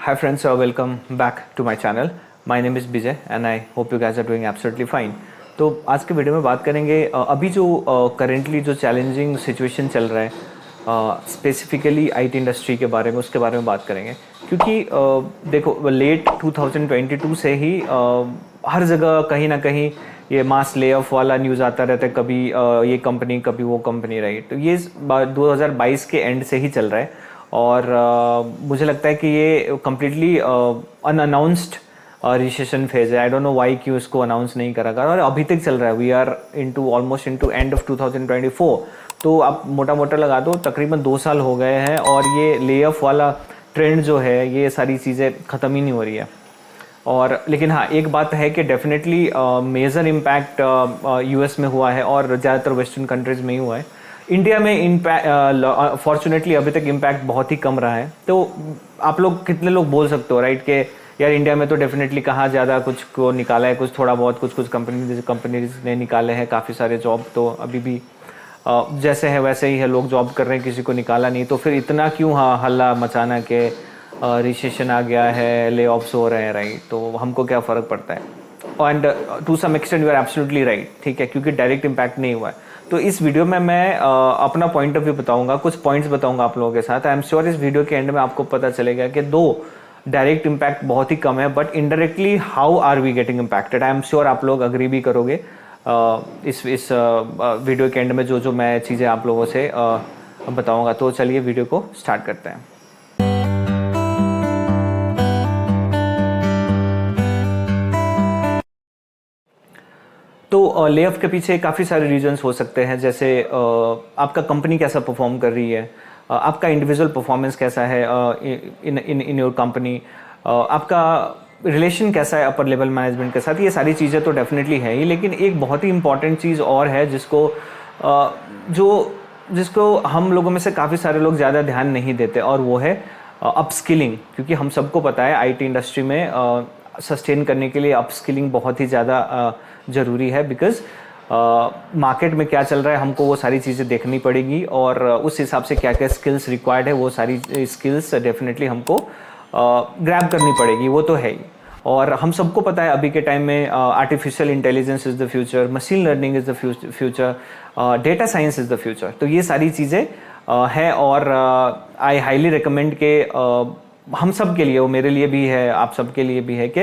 Hi friends, welcome back to my channel. My name is Bijay and I hope you guys are doing absolutely fine. तो आज के video में बात करेंगे अभी जो करेंटली जो चैलेंजिंग सिचुएशन चल रहा है स्पेसिफिकली आईटी इंडस्ट्री के बारे में, उसके बारे में बात करेंगे क्योंकि देखो लेट 2022 से ही हर जगह कहीं ना कहीं ये मास ले ऑफ वाला न्यूज़ आता रहता है, कभी ये कंपनी कभी वो कंपनी, राइट। तो ये 2022 के एंड से ही चल रहा है और मुझे लगता है कि ये कम्प्लीटली अनअनाउंस्ड रिसेशन फेज है। आई डोंट नो वाई क्यों इसको अनाउंस नहीं करा गया और अभी तक चल रहा है। We are almost into end of 2024। तो आप मोटा मोटा लगा दो तकरीबन 2 साल हो गए हैं और ये ले ऑफ वाला ट्रेंड जो है ये सारी चीज़ें ख़त्म ही नहीं हो रही है। और लेकिन हाँ, एक बात है कि डेफिनेटली मेजर इम्पैक्ट यूएस में हुआ है और ज़्यादातर वेस्टर्न कंट्रीज़ में ही हुआ है। इंडिया में इम्पैक्ट फॉर्चुनेटली अभी तक इम्पैक्ट बहुत ही कम रहा है। तो आप लोग कितने लोग बोल सकते हो, राइट, कि यार इंडिया में तो डेफिनेटली कहाँ ज़्यादा कुछ को निकाला है, कुछ थोड़ा बहुत कुछ कंपनीज ने निकाले हैं काफ़ी सारे जॉब। तो अभी भी जैसे है वैसे ही है, लोग जॉब कर रहे हैं, किसी को निकाला नहीं। तो फिर इतना क्यों हल्ला मचाना कि रिसेशन आ गया है, ले ऑफ्स हो रहे हैं, राइट। तो हमको क्या फ़र्क पड़ता है। And to some extent you are absolutely right, ठीक है, क्योंकि डायरेक्ट इम्पैक्ट नहीं हुआ है। तो इस वीडियो में मैं अपना पॉइंट ऑफ व्यू बताऊंगा, कुछ पॉइंट्स बताऊंगा आप लोगों के साथ। आई एम श्योर इस वीडियो के एंड में आपको पता चलेगा कि दो डायरेक्ट इम्पैक्ट बहुत ही कम है, but indirectly how are we getting impacted. I am sure आप लोग अग्री भी करोगे इस वीडियो के एंड में जो मैं चीज़ें आप लोगों से बताऊंगा। तो चलिए वीडियो को स्टार्ट करते हैं। तो ले ऑफ के पीछे काफ़ी सारे रीजंस हो सकते हैं, जैसे आपका कंपनी कैसा परफॉर्म कर रही है, आपका इंडिविजुअल परफॉर्मेंस कैसा है इन योर कंपनी, आपका रिलेशन कैसा है अपर लेवल मैनेजमेंट के साथ। ये सारी चीज़ें तो डेफिनेटली है ही, लेकिन एक बहुत ही इंपॉर्टेंट चीज़ और है जिसको हम लोगों में से काफ़ी सारे लोग ज़्यादा ध्यान नहीं देते, और वो है अपस्किलिंग। क्योंकि हम सबको पता है आईटी इंडस्ट्री में सस्टेन करने के लिए अपस्किलिंग बहुत ही ज़्यादा ज़रूरी है, बिकॉज मार्केट में क्या चल रहा है हमको वो सारी चीज़ें देखनी पड़ेगी और उस हिसाब से क्या क्या स्किल्स रिक्वायर्ड है वो सारी स्किल्स डेफिनेटली हमको ग्रैब करनी पड़ेगी, वो तो है ही। और हम सबको पता है अभी के टाइम में artificial intelligence is the future, machine learning is the future, data science is the future. तो ये सारी चीज़ें हैं और आई हाईली रिकमेंड के हम सब के लिए, वो मेरे लिए भी है, आप सब के लिए भी है कि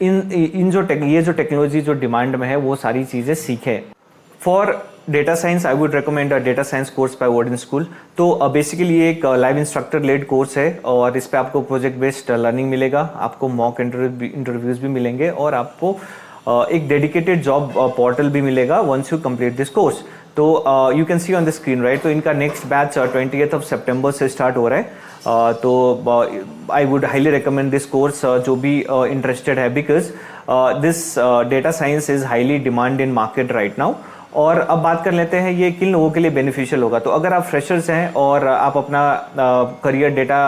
ये जो टेक्नोलॉजी जो डिमांड में है वो सारी चीज़ें सीखें। For data science I would recommend a data science course by Wharton school. तो बेसिकली ये एक लाइव इंस्ट्रक्टर लेड कोर्स है और इस पे आपको प्रोजेक्ट बेस्ड लर्निंग मिलेगा, आपको मॉक इंटरव्यूज भी मिलेंगे और आपको एक डेडिकेटेड जॉब पोर्टल भी मिलेगा once you complete this course. तो you can see on the screen, right. तो इनका नेक्स्ट बैच 20th सितंबर से स्टार्ट हो रहा है। तो I would highly recommend this course जो भी इंटरेस्टेड है, because this data science is highly demand in market right now. और अब बात कर लेते हैं ये किन लोगों के लिए बेनिफिशियल होगा। तो अगर आप फ्रेशर्स हैं और आप अपना करियर डेटा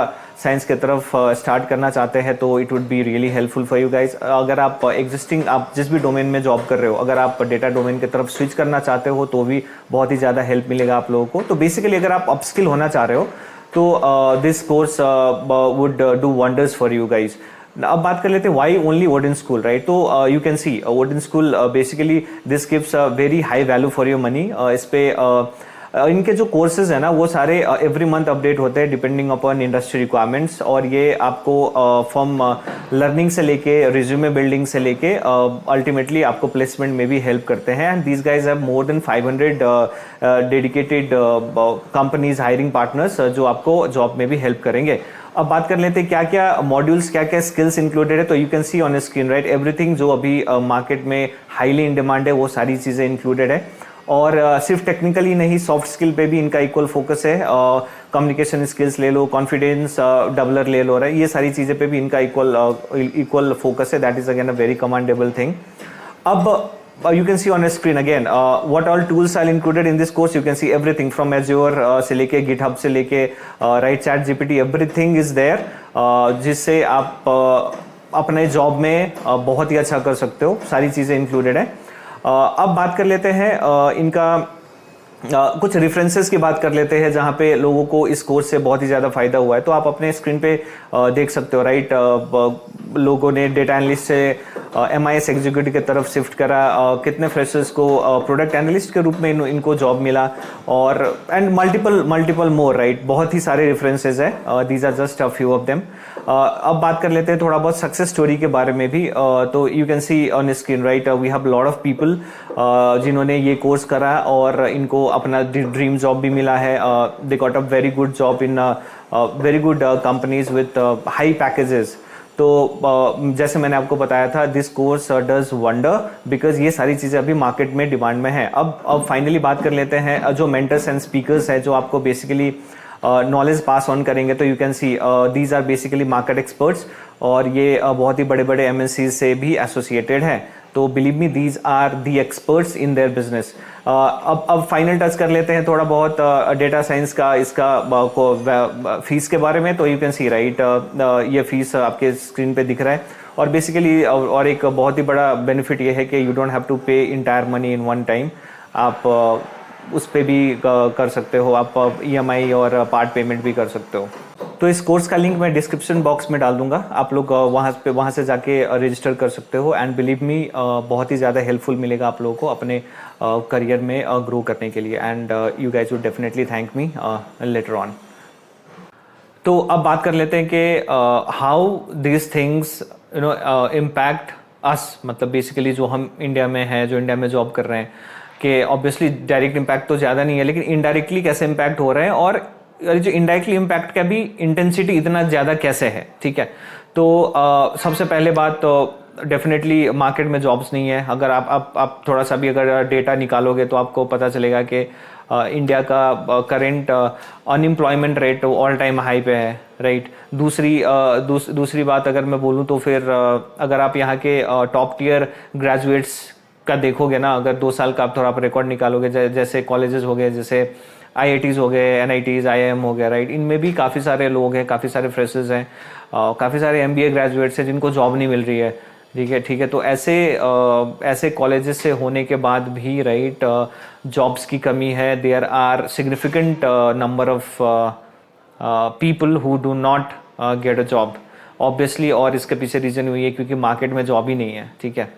साइंस की तरफ स्टार्ट करना चाहते हैं तो it would be really helpful for you guys. अगर आप आप जिस भी डोमेन में जॉब कर रहे हो, अगर आप डेटा डोमेन की तरफ स्विच करना चाहते हो तो भी बहुत ही ज़्यादा हेल्प मिलेगा आप लोगों को। तो बेसिकली अगर आप अपस्किल होना चाह रहे हो तो this course would do wonders for you guys. अब बात कर लेते हैं वाई ओनली वर्डन स्कूल, राइट। तो you can C वर्डन school basically this gives a very high value for your money. इस पे इनके जो कोर्सेज है ना वो सारे एवरी मंथ अपडेट होते हैं डिपेंडिंग अपॉन इंडस्ट्री रिक्वायरमेंट्स, और ये आपको फ्रॉम लर्निंग से लेके रिज्यूमे बिल्डिंग से लेके अल्टीमेटली आपको प्लेसमेंट में भी हेल्प करते हैं। And these guys have more than 500 dedicated companies hiring partners जो आपको जॉब में भी हेल्प करेंगे। अब बात कर लेते हैं क्या क्या मॉड्यूल्स, क्या क्या स्किल्स इंक्लूडेड है। तो you can see on screen, right, everything जो अभी मार्केट में हाईली इन डिमांड है वो सारी चीज़ें इंक्लूडेड है। और सिर्फ टेक्निकली नहीं, सॉफ्ट स्किल पे भी इनका इक्वल फोकस है। कम्युनिकेशन स्किल्स ले लो, कॉन्फिडेंस डेवलपर ले लो, ये सारी चीज़ें पे भी इनका इक्वल फोकस है। That is again a very commendable thing. अब you can see on a screen again what all tools are included in this course. You can see everything from Azure से लेके GitHub से लेके right ChatGPT, everything is there, जिससे आप अपने job में बहुत ही अच्छा कर सकते हो। सारी चीज़ें इंक्लूडेड है। अब बात कर लेते हैं इनका कुछ रेफरेंसेस की बात कर लेते हैं जहाँ पे लोगों को इस कोर्स से बहुत ही ज़्यादा फायदा हुआ है। तो आप अपने स्क्रीन पे देख सकते हो, राइट। लोगों ने डेटा एनालिस्ट से MIS एग्जीक्यूटिव की तरफ शिफ्ट करा, कितने फ्रेशर्स को प्रोडक्ट एनालिस्ट के रूप में इनको जॉब मिला, और एंड मल्टीपल मोर, राइट। बहुत ही सारे रेफरेंसेस है, these are just a few of them. अब बात कर लेते हैं थोड़ा बहुत सक्सेस स्टोरी के बारे में भी। तो you can see on screen, right, we have lot of people जिन्होंने ये कोर्स करा और इनको अपना ड्रीम जॉब भी मिला है। They got a very good job in very good companies with high packages. तो जैसे मैंने आपको बताया था, this course does wonder because ये सारी चीज़ें अभी मार्केट में डिमांड में है। अब फाइनली बात कर लेते हैं जो मेंटर्स एंड स्पीकर्स है जो आपको बेसिकली नॉलेज पास ऑन करेंगे। तो you can see these are basically market experts, और ये बहुत ही बड़े बड़े MNCs से भी एसोसिएटेड हैं। तो believe me, these are the experts in their business. अब फाइनल टच कर लेते हैं थोड़ा बहुत डेटा साइंस का, इसका फीस के बारे में। तो यू कैन सी, राइट, ये फीस आपके स्क्रीन पे दिख रहा है। और बेसिकली और एक बहुत ही बड़ा बेनिफिट ये है कि यू डोंट हैव टू पे entire money in one time. आप उस पर भी कर सकते हो, आप EMI और पार्ट पेमेंट भी कर सकते हो। तो इस कोर्स का लिंक मैं डिस्क्रिप्शन बॉक्स में डाल दूंगा, आप लोग वहाँ से जाके रजिस्टर कर सकते हो। एंड बिलीव मी, बहुत ही ज़्यादा हेल्पफुल मिलेगा आप लोगों को अपने करियर में ग्रो करने के लिए। And you guys would definitely thank me later on. तो अब बात कर लेते हैं कि how this things impact us, मतलब बेसिकली जो हम इंडिया में हैं, जो इंडिया में जॉब कर रहे हैं, कि ऑब्वियसली डायरेक्ट इम्पैक्ट तो ज़्यादा नहीं है, लेकिन इनडायरेक्टली कैसे इम्पैक्ट हो रहे हैं, और जो इनडायरेक्टली इम्पैक्ट का भी इंटेंसिटी इतना ज़्यादा कैसे है, ठीक है। तो सबसे पहले बात तो डेफिनेटली मार्केट में जॉब्स नहीं है। अगर आप थोड़ा सा भी अगर डेटा निकालोगे तो आपको पता चलेगा कि इंडिया का current unemployment rate all time high पे है, राइट। दूसरी बात अगर मैं बोलूँ तो फिर अगर आप यहाँ के टॉप टियर ग्रेजुएट्स का देखोगे ना, अगर 2 साल का आप थोड़ा रिकॉर्ड निकालोगे, जैसे कॉलेजेस हो गए, जैसे IITs हो गए, NITs, IIM हो गया, राइट, इनमें भी काफ़ी सारे लोग हैं, काफ़ी सारे फ्रेशर्स हैं, काफ़ी सारे MBA ग्रेजुएट्स हैं जिनको जॉब नहीं मिल रही है, ठीक है। तो ऐसे कॉलेजेस से होने के बाद भी, राइट, जॉब्स की कमी है। There are significant number of people who do not get a job, obviously. और इसके पीछे रीज़न हुई है क्योंकि मार्केट में जॉब ही नहीं है, ठीक है।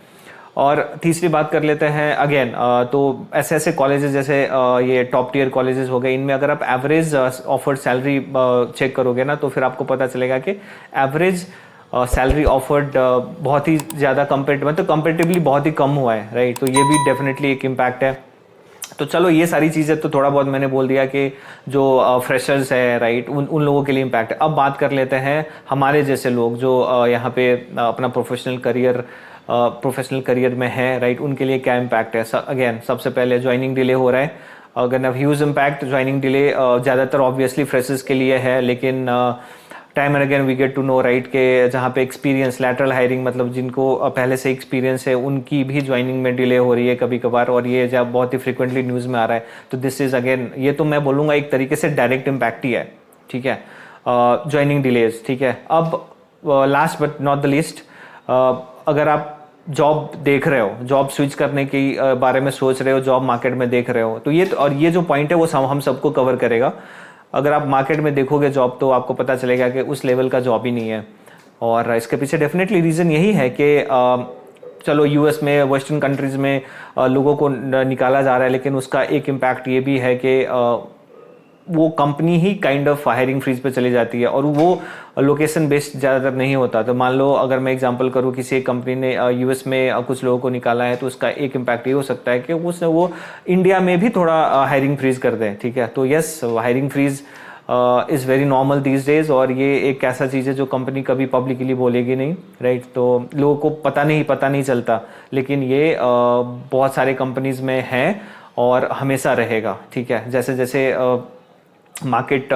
और तीसरी बात कर लेते हैं अगेन, तो ऐसे कॉलेजेस जैसे ये टॉप टियर कॉलेजेस हो गए, इनमें अगर आप एवरेज ऑफर्ड सैलरी चेक करोगे ना, तो फिर आपको पता चलेगा कि एवरेज सैलरी ऑफर्ड बहुत ही ज़्यादा कंपेरेटिवली बहुत ही कम हुआ है, राइट। तो ये भी डेफिनेटली एक इम्पैक्ट है। तो चलो, ये सारी चीज़ें तो थोड़ा बहुत मैंने बोल दिया कि जो फ्रेशर्स है, राइट, उन लोगों के लिए इम्पैक्ट है। अब बात कर लेते हैं हमारे जैसे लोग जो यहाँ पे अपना प्रोफेशनल करियर में है, राइट, उनके लिए क्या इम्पैक्ट है। अगेन, सबसे पहले ज्वाइनिंग डिले हो रहा है। अगर ह्यूज इम्पैक्ट ज्वाइनिंग डिले ज़्यादातर ऑब्वियसली फ्रेशर्स के लिए है, लेकिन time and again we get to know, right, के जहाँ पे एक्सपीरियंस, लैटरल हायरिंग, मतलब जिनको पहले से एक्सपीरियंस है, उनकी भी ज्वाइनिंग में डिले हो रही है कभी कभार, और ये जब बहुत ही फ्रिक्वेंटली न्यूज़ में आ रहा है। तो दिस इज़ अगेन, ये तो मैं बोलूँगा एक तरीके से डायरेक्ट इम्पैक्ट ही है, ठीक है, ज्वाइनिंग डिलेज, ठीक है। अब last but not the least, अगर आप जॉब देख रहे हो, जॉब स्विच करने की बारे में सोच रहे हो, जॉब मार्केट में देख रहे हो, तो ये जो पॉइंट है वो हम सबको कवर करेगा। अगर आप मार्केट में देखोगे जॉब, तो आपको पता चलेगा कि उस लेवल का जॉब ही नहीं है। और इसके पीछे डेफिनेटली रीज़न यही है कि चलो US में, वेस्टर्न कंट्रीज़ में लोगों को निकाला जा रहा है, लेकिन उसका एक इम्पैक्ट ये भी है कि वो कंपनी ही काइंड ऑफ हायरिंग फ्रीज पे चली जाती है, और वो लोकेशन बेस्ड ज़्यादातर नहीं होता। तो मान लो अगर मैं एग्जांपल करूँ, किसी एक कंपनी ने US में कुछ लोगों को निकाला है, तो उसका एक इम्पैक्ट ये हो सकता है कि वो इंडिया में भी थोड़ा हायरिंग फ्रीज कर दें, ठीक है। तो yes, hiring freeze is very normal these days, और ये एक ऐसा चीज़ है जो कंपनी कभी पब्लिकली बोलेगी नहीं, राइट। तो लोगों को पता नहीं चलता, लेकिन ये बहुत सारे कंपनीज में है और हमेशा रहेगा, ठीक है। जैसे जैसे मार्केट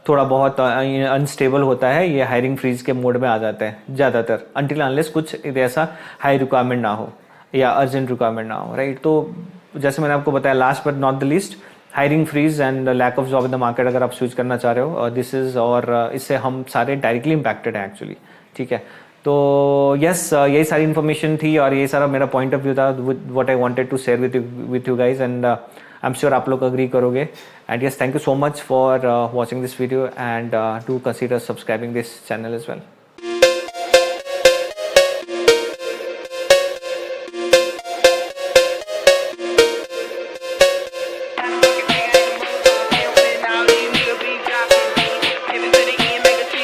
थोड़ा बहुत अनस्टेबल होता है, ये हायरिंग फ्रीज के मोड में आ जाते हैं ज़्यादातर, अनटिल अनलेस कुछ ऐसा हाई रिक्वायरमेंट ना हो या अर्जेंट रिक्वायरमेंट ना हो, राइट। तो जैसे मैंने आपको बताया, last but not the least, hiring freeze and lack of job in the market अगर आप स्विच करना चाह रहे हो, दिस इज, और इससे हम सारे डायरेक्टली इम्पैक्टेड हैं एक्चुअली, ठीक है। तो यस यही सारी इन्फॉर्मेशन थी और यही सारा मेरा पॉइंट ऑफ व्यू था what I wanted to share with you guys and I am sure आप लोग अग्री करोगे and yes thank you so much for watching this video and do consider subscribing this channel as well.